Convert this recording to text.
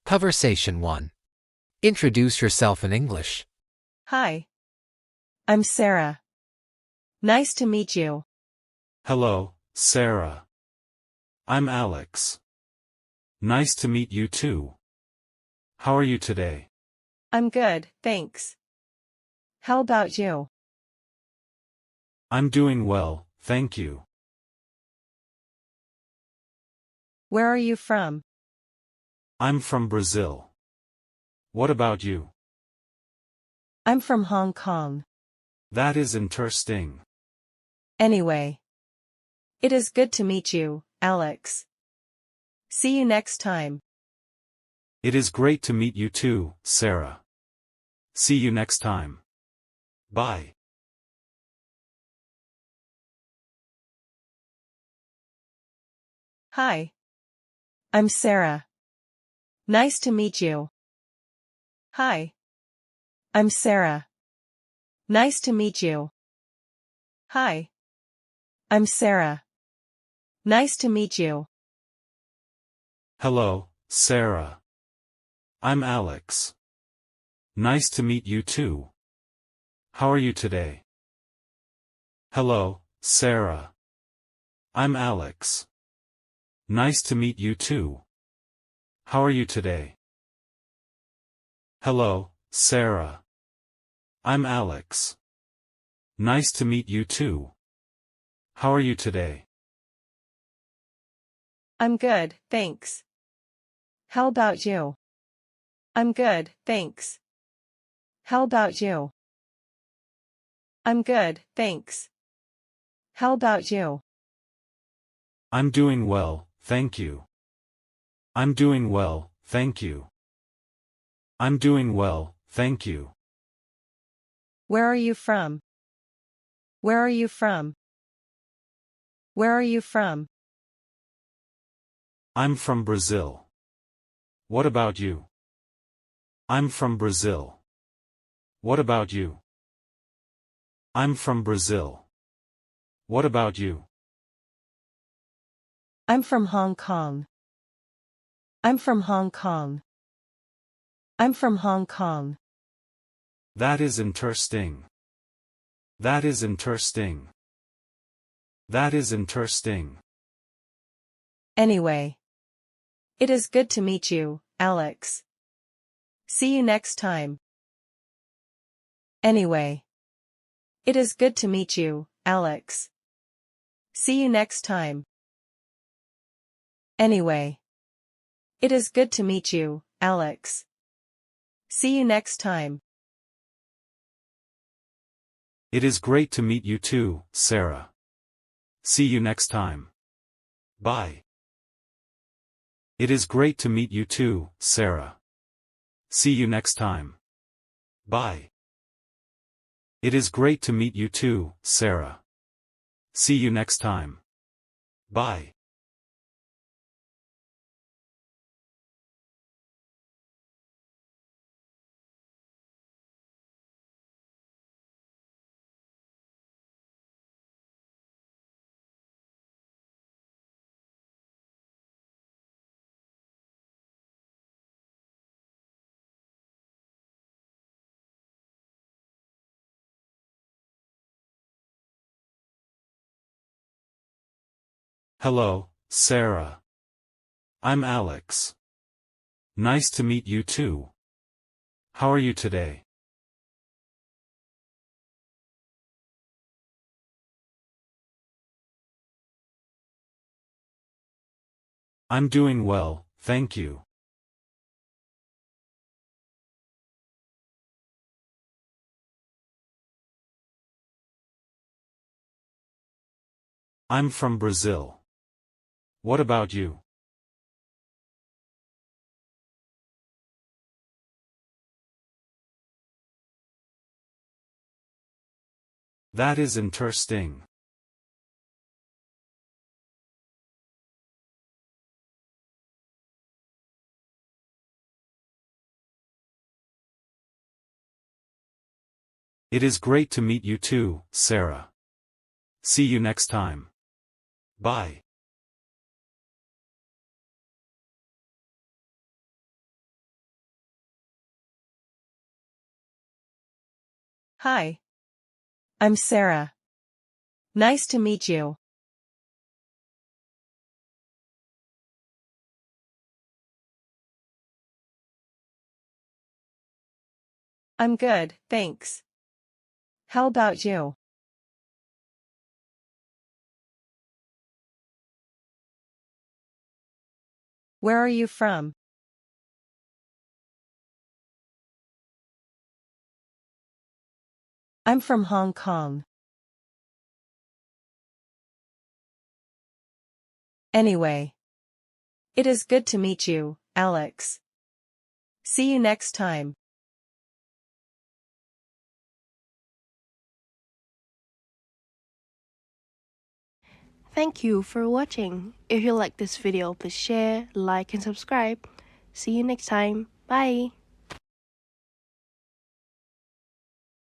Conversation 1. Introduce yourself in English. Hi. I'm Sarah. Nice to meet you. Hello, Sarah. I'm Alex. Nice to meet you too. How are you today? I'm good, thanks. How about you? I'm doing well, thank you. Where are you from? I'm from Brazil. What about you? I'm from Hong Kong. That is interesting. Anyway. It is good to meet you, Alex. See you next time. It is great to meet you too, Sarah. See you next time. Bye. Hi. I'm Sarah. Nice to meet you. Hi. I'm Sarah. Nice to meet you. Hi. I'm Sarah. Nice to meet you. Hello, Sarah. I'm Alex. Nice to meet you too. How are you today? Hello, Sarah. I'm Alex. Nice to meet you too. How are you today? Hello, Sarah. I'm Alex. Nice to meet you too. How are you today? I'm good, thanks. How about you? I'm good, thanks. How about you? I'm good, thanks. How about you? I'm doing well, thank you. I'm doing well, thank you. I'm doing well, thank you. Where are you from? Where are you from? Where are you from? I'm from Brazil. What about you? I'm from Brazil. What about you? I'm from Brazil. What about you? I'm from Hong Kong. I'm from Hong Kong. I'm from Hong Kong. That is interesting. That is interesting. That is interesting. Anyway. It is good to meet you, Alex. See you next time. Anyway. It is good to meet you, Alex. See you next time. Anyway. It is good to meet you, Alex. See you next time. It is great to meet you too, Sarah. See you next time. Bye. It is great to meet you too, Sarah. See you next time. Bye. It is great to meet you too, Sarah. See you next time. Bye. Hello, Sarah. I'm Alex. Nice to meet you too. How are you today? I'm doing well, thank you. I'm from Brazil. What about you? That is interesting. It is great to meet you too, Sarah. See you next time. Bye. Hi. I'm Sarah. Nice to meet you. I'm good, thanks. How about you? Where are you from? I'm from Hong Kong. Anyway. It is good to meet you, Alex. See you next time. Thank you for watching. If you like this video, please share, like and subscribe. See you next time. Bye.